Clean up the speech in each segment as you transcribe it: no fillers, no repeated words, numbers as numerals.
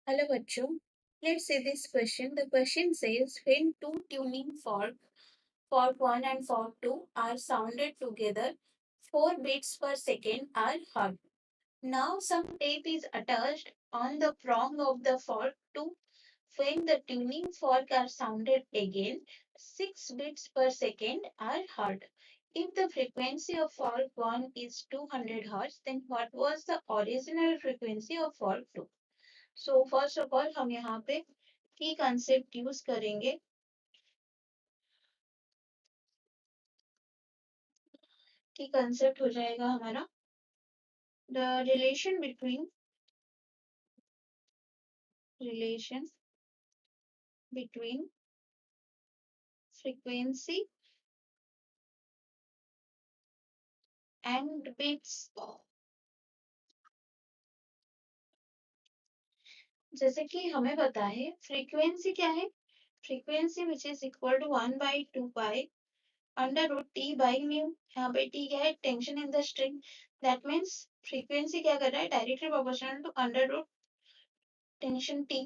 Hello बच्चों, let's see this question. The question says when two tuning fork 1 and fork 2 are sounded together, 4 beats per second are heard. Now some tape is attached on the prong of the fork 2. When the tuning fork are sounded again, 6 beats per second are heard. If the frequency of fork 1 is 200 Hz, then what was the original frequency of fork 2? So first of all हम यहाँ पे की concept use करेंगे. की concept हो जाएगा हमारा the relation between frequency and beats. जैसे कि हमें पता है फ्रीक्वेंसी क्या है. Frequency which is equal to 1/2 pi under root T by mu. यहाँ पे टी क्या है, tension in the string. That means frequency क्या कर रहा है, directly proportional to under root tension T.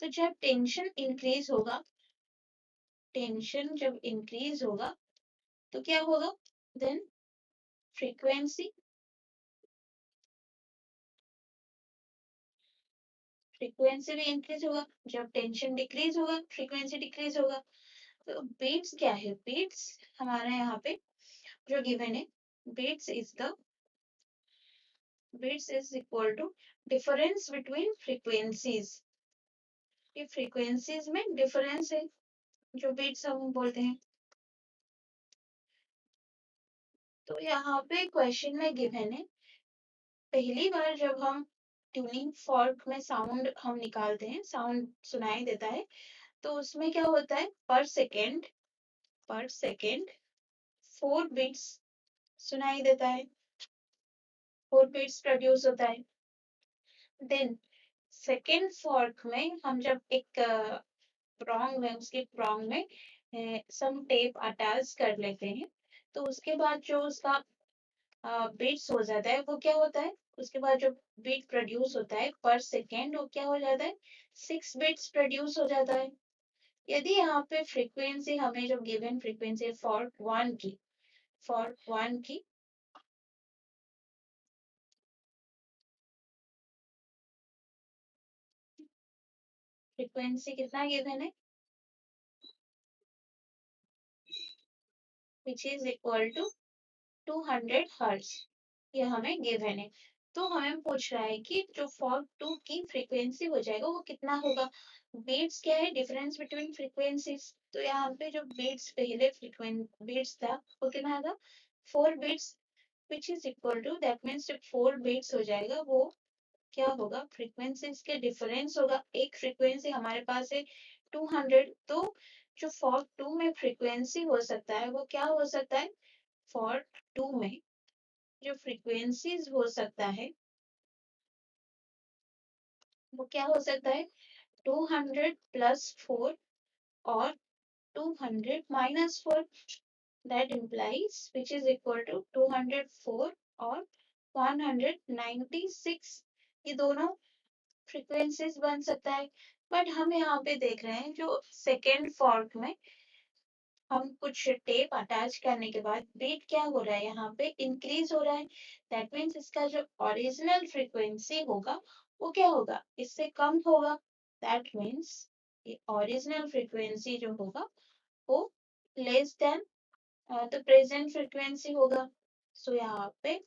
तो जब टेंशन इंक्रीज होगा, टेंशन जब इंक्रीज होगा तो क्या होगा, देन फ्रीक्वेंसी फ्रीक्वेंसी भी इंक्रीज होगा. जब टेंशन डिक्रीज होगा, फ्रीक्वेंसी डिक्रीज होगा. तो बीट्स क्या है, बीट्स हमारा यहाँ पे जो गिवन है, beats is equal to difference between frequencies. ये फ्रीक्वेंसीज में डिफरेंस है जो बीट्स हम बोलते हैं. तो यहाँ पे क्वेश्चन में गिवन है, पहली बार जब हम ट्यूनिंग फॉर्क में साउंड हम निकालते हैं, साउंड सुनाई देता है, तो उसमें क्या होता है, पर सेकेंड 4 बीट्स सुनाई देता है, 4 बीट्स प्रोड्यूस होता है. देन सेकेंड फॉर्क में हम जब एक प्रोंग में, उसके प्रोंग में सम टेप अटैच कर लेते हैं, तो उसके बाद जो उसका बीट्स हो जाता है वो क्या होता है, उसके बाद जो बीट प्रोड्यूस होता है पर सेकेंड, वो क्या हो जाता है, 6 बीट्स प्रोड्यूस हो जाता है. यदि यहाँ पे फ्रीक्वेंसी हमें जो गिवन फ्रीक्वेंसी फॉर्क 1 की फ्रीक्वेंसी कितना गिवन है, which is equal to 200 hertz. ये हमें गिवन है. तो हमें पूछ रहा है कि जो फॉर्क 2 की फ्रीक्वेंसी हो जाएगा वो कितना होगा. बीट्स क्या है, डिफरेंस बिटवीन फ्रीक्वेंसीज. तो यहाँ पे जो बीट्स पहले बीट्स था वो कितना था, 4 beats, which is equal to, that means जब 4 बीट्स हो जाएगा वो क्या होगा, फ्रीक्वेंसीज के डिफरेंस होगा. एक फ्रीक्वेंसी हमारे पास है 200, तो जो फॉर्क 2 में फ्रीक्वेंसी हो सकता है वो क्या हो सकता है, फॉर्क 2 में जो फ्रीक्वेंसीज हो सकता है वो क्या हो सकता है, 200 प्लस 4 और 200 minus 4. That implies which is equal to 204 और 196. ये दोनों फ्रीक्वेंसीज बन सकता है. बट हम यहाँ पे देख रहे हैं जो सेकेंड फॉर्क में हम कुछ टेप अटैच करने के बाद बीट क्या हो रहा है, यहाँ पे इंक्रीज हो रहा है. दैट मीन्स इसका जो ओरिजिनल फ्रीक्वेंसी होगा वो क्या होगा, इससे कम होगा. दैट मीन्स ओरिजिनल फ्रीक्वेंसी जो होगा वो less than the present frequency होगा. सो यहाँ पे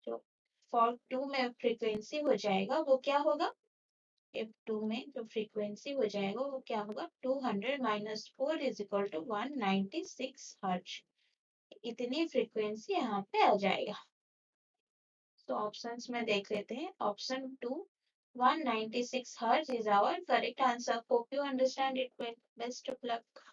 जो फॉर 2 में फ्रीक्वेंसी हो जाएगा वो क्या होगा, if 2 में जो फ्रीक्वेंसी हो जाएगा वो क्या होगा, 200 minus 4 is equal to 196 hertz. इतनी फ्रीक्वेंसी यहाँ पे आ जाएगा. तो ऑप्शंस में देख लेते हैं. Option 2 196 hertz is our correct answer. Hope you understand it. Best of luck.